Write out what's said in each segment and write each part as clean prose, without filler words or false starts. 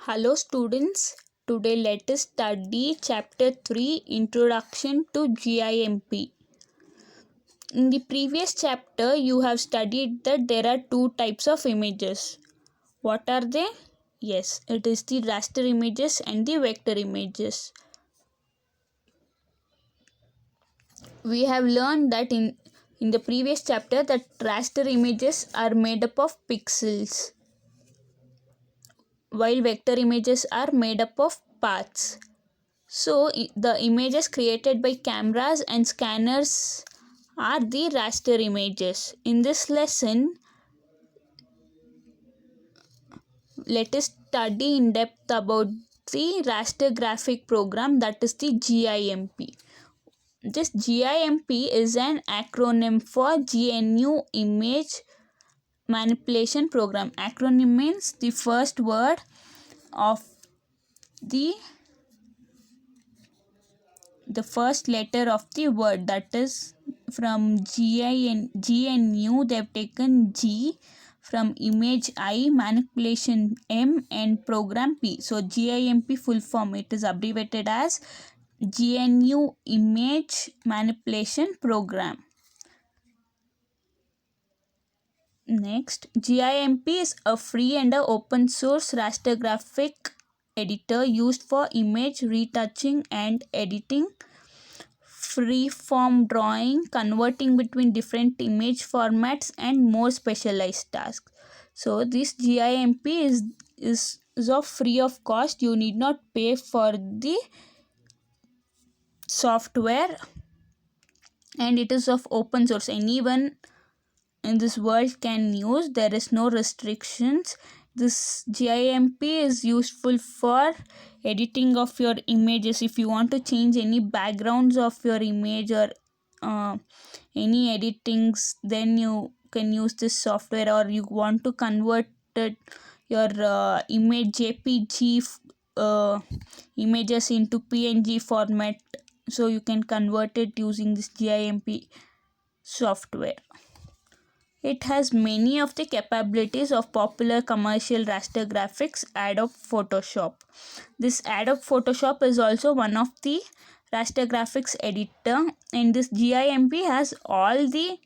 Hello students, today let us study chapter 3 Introduction to GIMP. In the previous chapter you have studied that there are two types of images. What are they? Yes, it is the raster images and the vector images. We have learned that in the previous chapter that raster images are made up of pixels, while vector images are made up of paths. So the images created by cameras and scanners are the raster images. In this lesson, let us study in depth about the raster graphic program, that is the GIMP. This GIMP is an acronym for GNU Image Manipulation Program. Acronym means the first word of the first letter of the word, that is from GNU they have taken G, from image I, manipulation M, and program P. So GIMP full form, it is abbreviated as GNU Image Manipulation Program. Next, GIMP is a free and a open source raster graphic editor used for image retouching and editing, free-form drawing, converting between different image formats, and more specialized tasks. So this GIMP is of free of cost. You need not pay for the software, and it is of open source. Anyone in this world can use. There is no restrictions. This GIMP is useful for editing of your images. If you want to change any backgrounds of your image or any editings, then you can use this software. Or you want to convert your image JPG images into PNG format, so you can convert it using this GIMP software. It has many of the capabilities of popular commercial raster graphics Adobe Photoshop. This Adobe Photoshop is also one of the raster graphics editor, and this GIMP has all the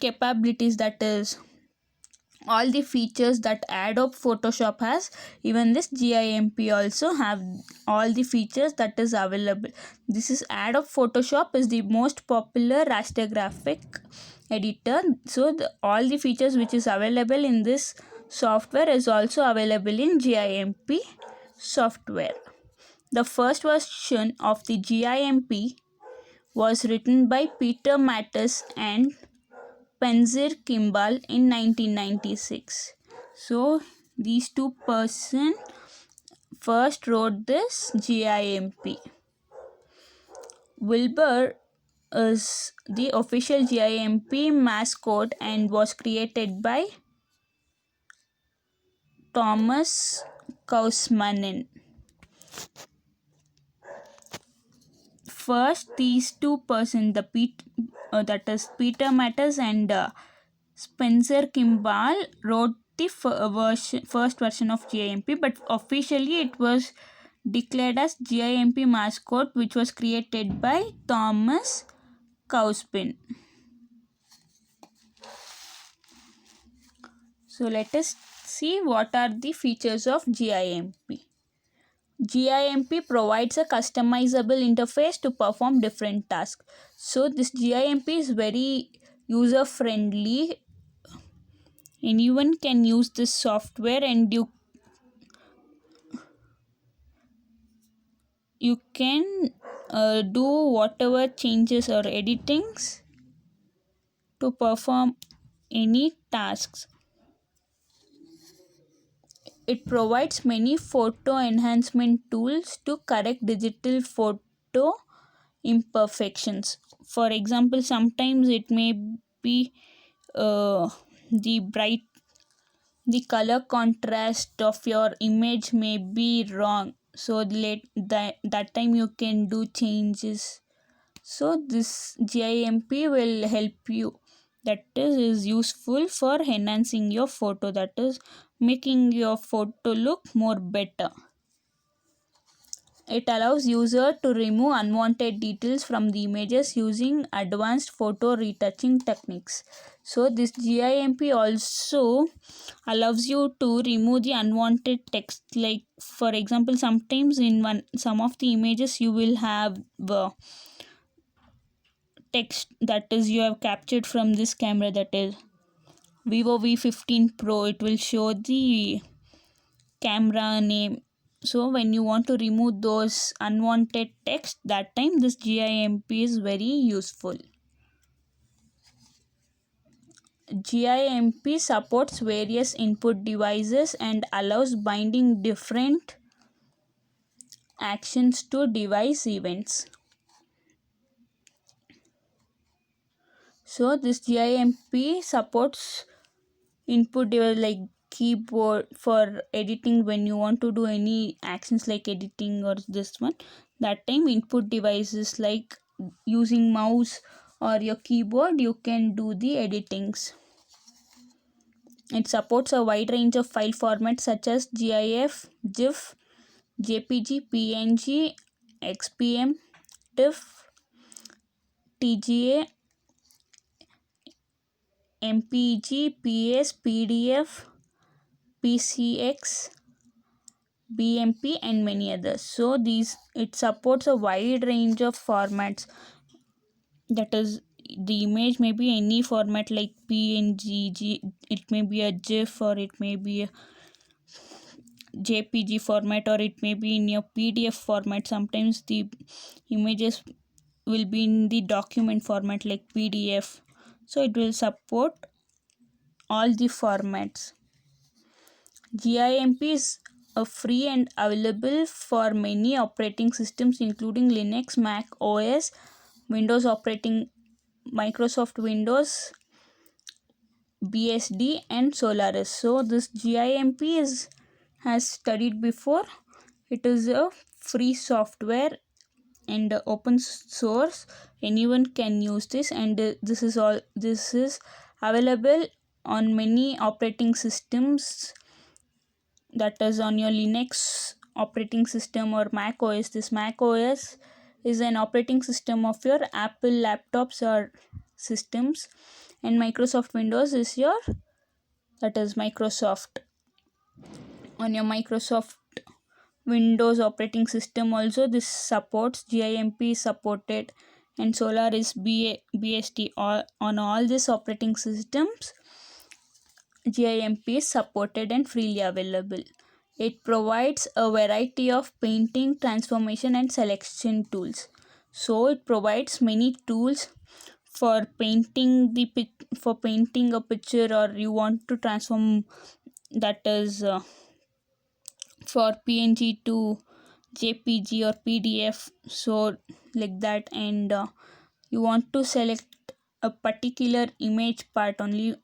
capabilities, that is all the features that Adobe Photoshop has. Even this GIMP also have all the features that is available. This is Adobe Photoshop is the most popular raster graphic editor. So all the features which is available in this software is also available in GIMP software. The first version of the GIMP was written by Peter Mattis and Spencer Kimball in 1996. So these two persons first wrote this GIMP. Wilbur is the official GIMP mascot and was created by Thomas Kausmanen. First, these two persons, that is Peter Mattis and Spencer Kimball, wrote the first version of GIMP, but officially it was declared as GIMP mascot, which was created by Thomas Kausman. So let us see what are the features of GIMP. GIMP provides a customizable interface to perform different tasks. So this GIMP is very user friendly. Anyone can use this software, and you can do whatever changes or editings to perform any tasks. It provides many photo enhancement tools to correct digital photo imperfections. For example, sometimes it may be the color contrast of your image may be wrong, so that time you can do changes. So this GIMP will help you. that is useful for enhancing your photo, that is making your photo look more better. It allows user to remove unwanted details from the images using advanced photo retouching techniques. So this GIMP also allows you to remove the unwanted text. Like for example, sometimes in some of the images you will have text that is you have captured from this camera, that is Vivo V15 Pro. It will show the camera name. So when you want to remove those unwanted text, that time this GIMP is very useful. GIMP supports various input devices and allows binding different actions to device events. So this GIMP supports input device like keyboard for editing. When you want to do any actions like editing or this one, that time input devices like using mouse or your keyboard, you can do the editings. It supports a wide range of file formats such as GIF, GIF, JPG, PNG, XPM, TIFF, TGA, MPG, PS, PDF, PCX, BMP, and many others. So it supports a wide range of formats, that is the image may be any format like PNG, it may be a GIF, or it may be a JPG format, or it may be in your PDF format. Sometimes the images will be in the document format like PDF. So it will support all the formats. GIMP is free and available for many operating systems including Linux, Mac OS, Windows operating, Microsoft Windows, BSD, and Solaris. So this GIMP has studied before. It is a free software and open source. Anyone can use this, and this is available on many operating systems, that is on your Linux operating system or Mac OS. This Mac OS is an operating system of your Apple laptops or systems, and Microsoft Windows is your, that is Microsoft, on your Microsoft Windows operating system. Also this supports GIMP is supported, and Solaris BSD. On all these operating systems, GIMP is supported and freely available. It provides a variety of painting, transformation, and selection tools. So it provides many tools for painting for painting a picture, or you want to transform, that is for PNG to JPG or PDF. So like that, and you want to select a particular image part, only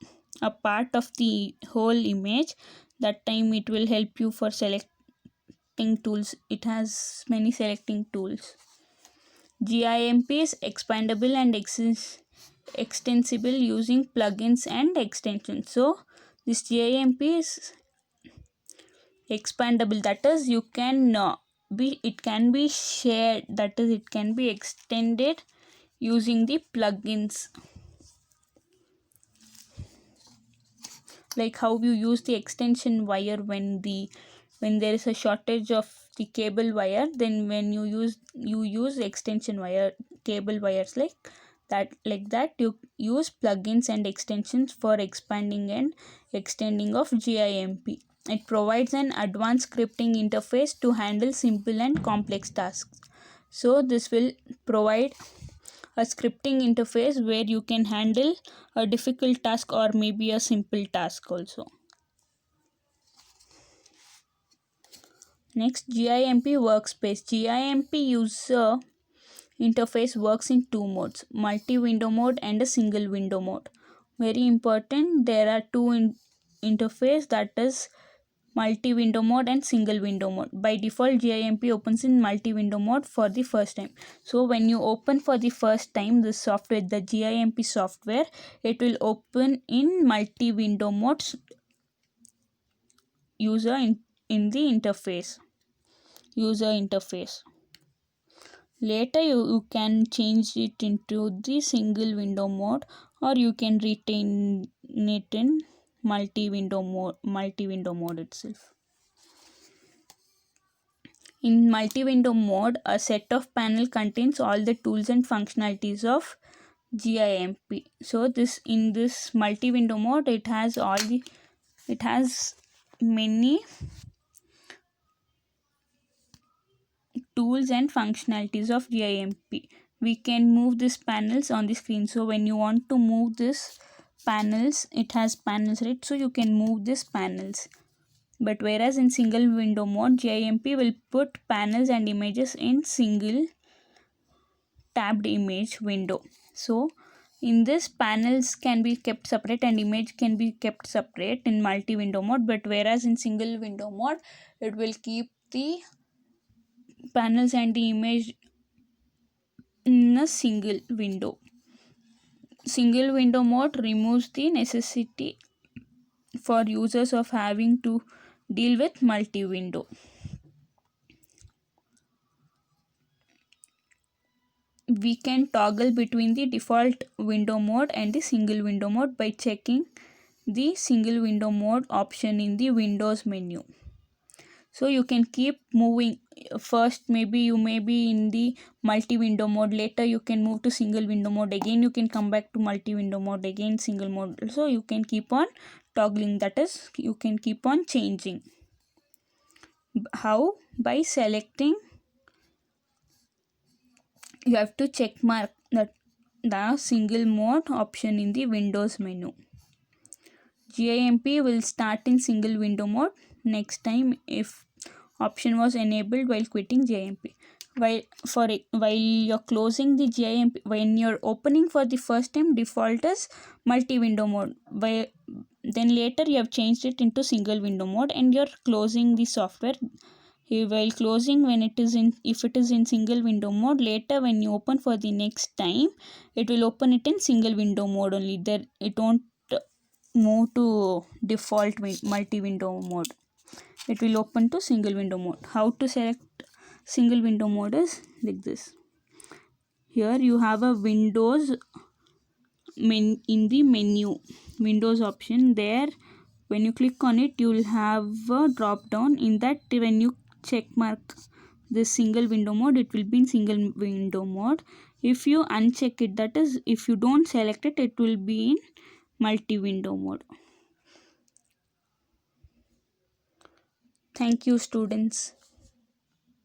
a part of the whole image, that time it will help you for selecting tools. It has many selecting tools. GIMP is expandable and extensible using plugins and extensions. So this GIMP is expandable, that is you can it can be shared, that is it can be extended using the plugins, like how you use the extension wire when there is a shortage of the cable wire. Then when you use extension wire, cable wires, like that you use plugins and extensions for expanding and extending of GIMP. It provides an advanced scripting interface to handle simple and complex tasks. So this will provide a scripting interface where you can handle a difficult task or maybe a simple task also. Next, GIMP workspace. GIMP user interface works in two modes, multi-window mode and a single window mode. Very important, there are two interface, that is multi-window mode and single window mode. By default, GIMP opens in multi-window mode for the first time. So when you open for the first time this software, the GIMP software, it will open in multi-window modes in the interface. User interface. Later you can change it into the single window mode, or you can retain it in multi-window mode itself. In multi-window mode, a set of panel contains all the tools and functionalities of GIMP. So in this multi-window mode, it has many tools and functionalities of GIMP. We can move these panels on the screen. So when you want to move this panels, it has panels, right? So you can move these panels. But whereas in single window mode, GIMP will put panels and images in single tabbed image window. So in this, panels can be kept separate and image can be kept separate in multi-window mode, but whereas in single window mode, it will keep the panels and the image in a single window. Single window mode removes the necessity for users of having to deal with multi-window. We can toggle between the default window mode and the single window mode by checking the single window mode option in the Windows menu. So you can keep moving. First maybe you may be in the multi-window mode, later you can move to single window mode, again you can come back to multi-window mode, again single mode. So you can keep on toggling, that is, you can keep on changing. How? By selecting, you have to check mark that the single mode option in the Windows menu. GIMP will start in single window mode next time if option was enabled while quitting GIMP. While you're closing the GIMP, when you're opening for the first time, default is multi-window mode. Then later you have changed it into single window mode and you're closing the software. While closing, if it is in single window mode, later when you open for the next time, it will open it in single window mode only. There it won't move to default multi-window mode. It will open to single window mode. How to select single window mode is like this. Here you have a Windows in the menu, Windows option. There when you click on it, you will have a drop down. In that, when you check mark this single window mode, it will be in single window mode. If you uncheck it, that is, if you don't select it, it will be in multi-window mode. Thank you, students.